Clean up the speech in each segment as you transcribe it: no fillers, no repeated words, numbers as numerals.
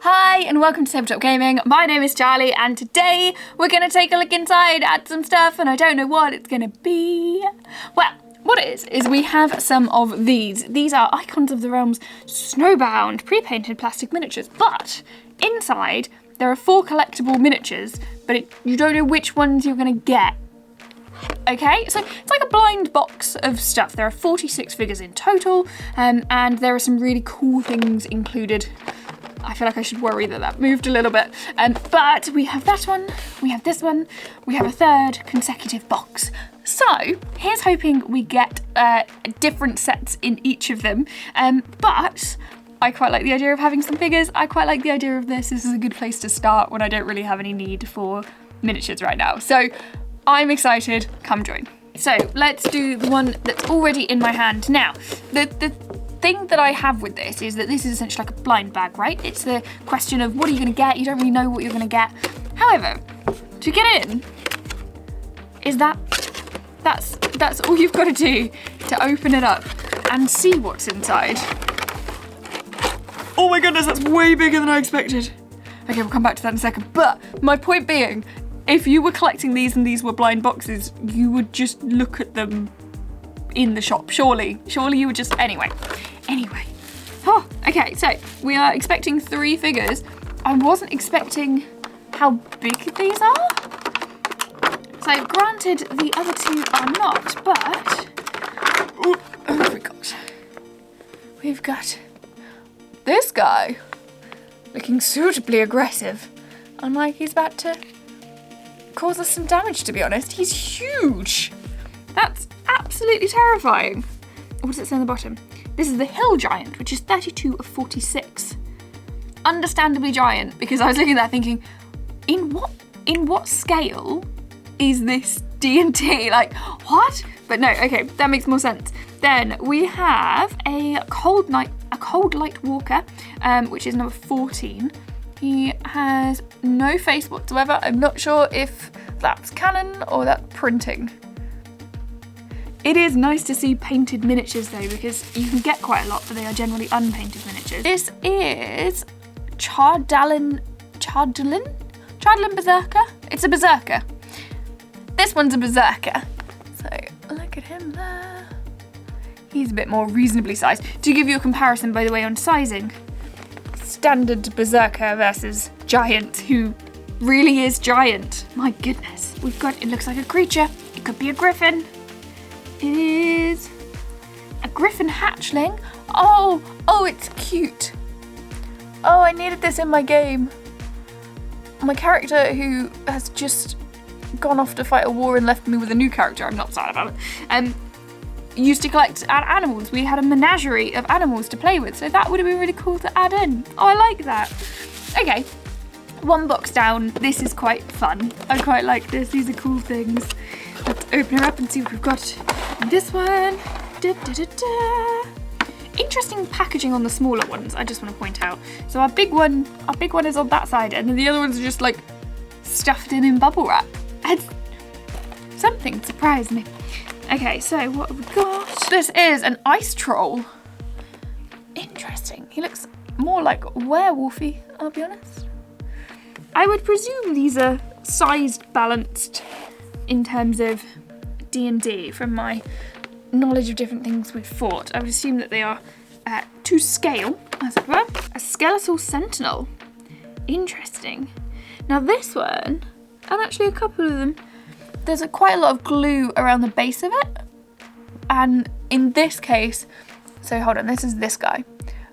Hi and welcome to Tabletop Gaming. My name is Charlie and today we're going to take a look inside at some stuff and I don't know what it's going to be. Well, what it is we have some of these. These are Icons of the Realms Snowbound pre-painted plastic miniatures, but inside there are 4 collectible miniatures, but you don't know which ones you're going to get. Okay, so it's like a blind box of stuff. There are 46 figures in total, and there are some really cool things included. I feel like I should worry that moved a little bit. But we have that one, we have this one, we have a third consecutive box. So here's hoping we get different sets in each of them. But I quite like the idea of having some figures. I quite like the idea of this. This is a good place to start when I don't really have any need for miniatures right now. So I'm excited, come join. So let's do the one that's already in my hand. Now, the thing that I have with this is that this is essentially like a blind bag, right? It's the question of what are you gonna get? You don't really know what you're gonna get. However, to get in, is that's all you've got to do to open it up and see what's inside. Oh my goodness, that's way bigger than I expected. Okay, we'll come back to that in a second. But my point being, if you were collecting these and these were blind boxes, you would just look at them in the shop, surely you would just, anyway. Oh, okay, so we are expecting 3 figures. I wasn't expecting how big these are. So granted, the other 2 are not, but we've got this guy looking suitably aggressive, and like he's about to cause us some damage, to be honest. He's huge. That's absolutely terrifying. What does it say on the bottom? This is the Hill Giant, which is 32 of 46. Understandably giant, because I was looking at that thinking, in what scale is this D&D? Like, what? But no, okay, that makes more sense. Then we have a Cold Light Walker, which is number 14. He has no face whatsoever. I'm not sure if that's canon or that's printing. It is nice to see painted miniatures though, because you can get quite a lot, but they are generally unpainted miniatures. This is Chardalin Berserker? It's a Berserker. This one's a Berserker. So look at him there. He's a bit more reasonably sized. To give you a comparison, by the way, on sizing, standard Berserker versus Giant, who really is giant. My goodness. It looks like a creature. It could be a griffin. It is a griffin hatchling. Oh, it's cute. Oh, I needed this in my game. My character who has just gone off to fight a war and left me with a new character, I'm not sad about it, used to collect animals. We had a menagerie of animals to play with, so that would have been really cool to add in. Oh, I like that. Okay, 1 box down. This is quite fun. I quite like this. These are cool things. Let's open her up and see what we've got. This one. Interesting packaging on the smaller ones, I just want to point out. So our big one is on that side, and then the other ones are just like stuffed in bubble wrap. And something surprised me. Okay, so what have we got? This is an ice troll. Interesting. He looks more like werewolfy, I'll be honest. I would presume these are sized balanced in terms of D&D from my knowledge of different things we've fought. I would assume that they are to scale, as it were. A skeletal sentinel. Interesting. Now this one, and actually a couple of them, there's quite a lot of glue around the base of it. And in this case, so hold on, this is this guy.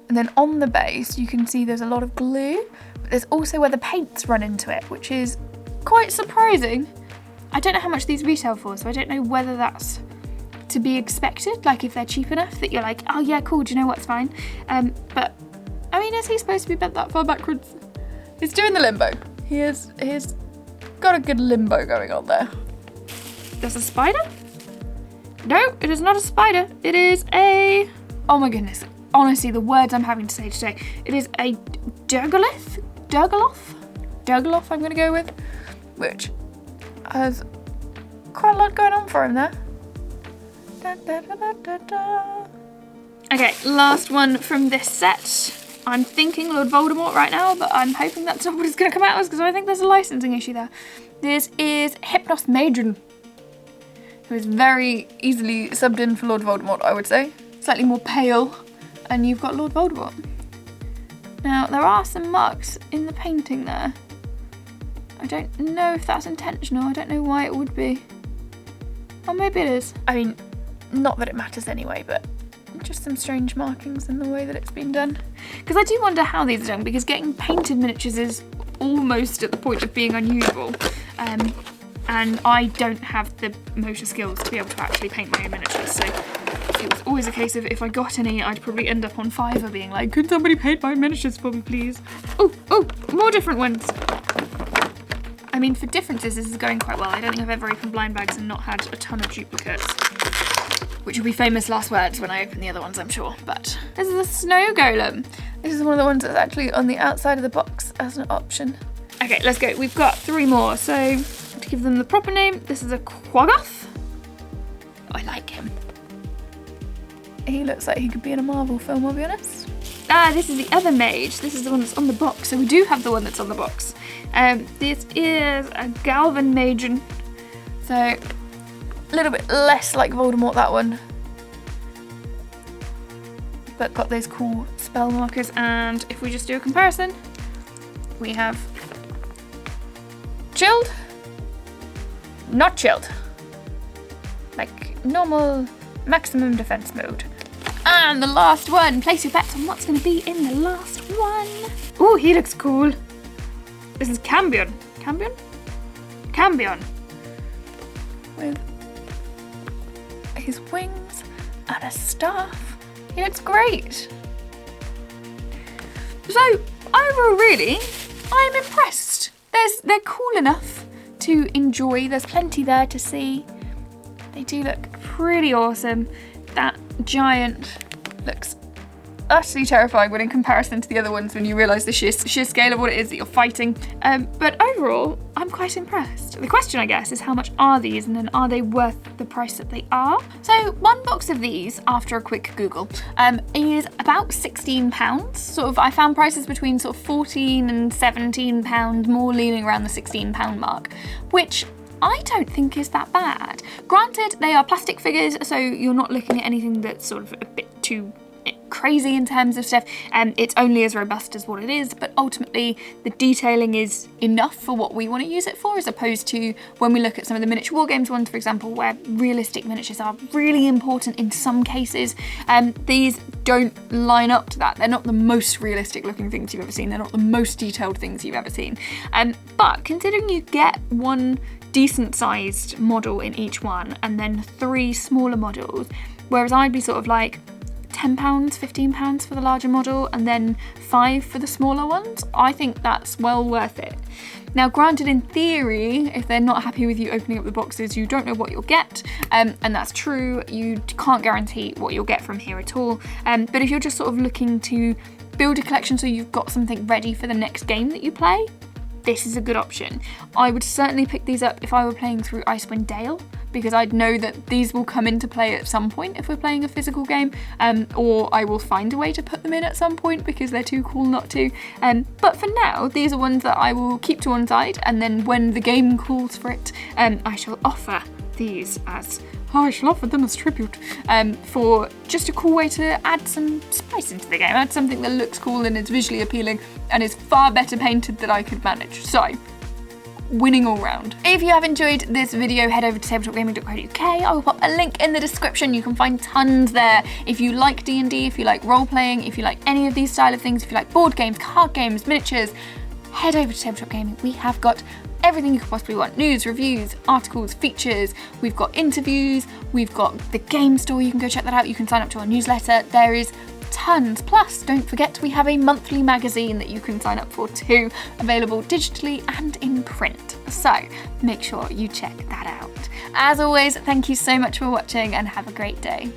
And then on the base, you can see there's a lot of glue, but there's also where the paints run into it, which is quite surprising. I don't know how much these retail for, so I don't know whether that's to be expected, like if they're cheap enough that you're like, oh yeah, cool, do you know what's fine? But, I mean, is he supposed to be bent that far backwards? He's doing the limbo. He's got a good limbo going on there. There's a spider? No, it is not a spider. It is a, oh my goodness. Honestly, the words I'm having to say today. It is a Durgaloth I'm gonna go with, which has quite a lot going on for him there. Okay, last one from this set. I'm thinking Lord Voldemort right now, but I'm hoping that's not what it's going to come out as because I think there's a licensing issue there. This is Hypnos Magen, who is very easily subbed in for Lord Voldemort, I would say. Slightly more pale, and you've got Lord Voldemort. Now, there are some marks in the painting there. I don't know if that's intentional. I don't know why it would be. Or maybe it is. I mean, not that it matters anyway, but just some strange markings in the way that it's been done. Because I do wonder how these are done, because getting painted miniatures is almost at the point of being unusual. And I don't have the motor skills to be able to actually paint my own miniatures, so it was always a case of if I got any, I'd probably end up on Fiverr being like, could somebody paint my miniatures for me, please? Oh, more different ones. I mean, for differences, this is going quite well. I don't think I've ever opened blind bags and not had a ton of duplicates, which will be famous last words when I open the other ones, I'm sure. But this is a snow golem. This is one of the ones that's actually on the outside of the box as an option. Okay, let's go. We've got 3 more. So to give them the proper name, this is a Quaggoth. I like him. He looks like he could be in a Marvel film, I'll be honest. Ah, this is the other mage. This is the one that's on the box. So we do have the one that's on the box. This is a Galvan Magen. So a little bit less like Voldemort, that one. But got those cool spell markers. And if we just do a comparison, we have chilled, not chilled. Like normal maximum defense mode. And the last one, place your bets on what's going to be in the last one. Oh, he looks cool. This is Cambion. Cambion? Cambion. With his wings and a staff. He looks great. So, overall, really, I'm impressed. They're cool enough to enjoy. There's plenty there to see. They do look pretty awesome. That giant looks utterly terrifying when in comparison to the other ones when you realise the sheer scale of what it is that you're fighting. But overall, I'm quite impressed. The question, I guess, is how much are these and then are they worth the price that they are? So one box of these, after a quick Google, is about £16. Sort of, I found prices between sort of £14 and £17, more leaning around the £16 mark, which I don't think is that bad. Granted, they are plastic figures, so you're not looking at anything that's sort of a bit too crazy in terms of stuff. It's only as robust as what it is, but ultimately the detailing is enough for what we want to use it for, as opposed to when we look at some of the miniature war games ones, for example, where realistic miniatures are really important in some cases. These don't line up to that. They're not the most realistic looking things you've ever seen. They're not the most detailed things you've ever seen. But considering you get one decent sized model in each one and then 3 smaller models, whereas I'd be sort of like £10, £15 for the larger model and then 5 for the smaller ones, I think that's well worth it. Now granted, in theory, if they're not happy with you opening up the boxes, you don't know what you'll get, and that's true. You can't guarantee what you'll get from here at all, but if you're just sort of looking to build a collection so you've got something ready for the next game that you play, this is a good option. I would certainly pick these up if I were playing through Icewind Dale, because I'd know that these will come into play at some point if we're playing a physical game, or I will find a way to put them in at some point because they're too cool not to. But for now, these are ones that I will keep to one side, and then when the game calls for it, I shall offer these as I shall offer them as tribute, for just a cool way to add some spice into the game, add something that looks cool and is visually appealing and is far better painted than I could manage. So, winning all round. If you have enjoyed this video, head over to tabletopgaming.co.uk. I will put a link in the description. You can find tons there. If you like D&D, if you like role-playing, if you like any of these style of things, if you like board games, card games, miniatures, head over to Tabletop Gaming. We have got everything you could possibly want. News, reviews, articles, features. We've got interviews. We've got the game store. You can go check that out. You can sign up to our newsletter. There is tons. Plus, don't forget, we have a monthly magazine that you can sign up for too, available digitally and in print. So make sure you check that out. As always, thank you so much for watching and have a great day.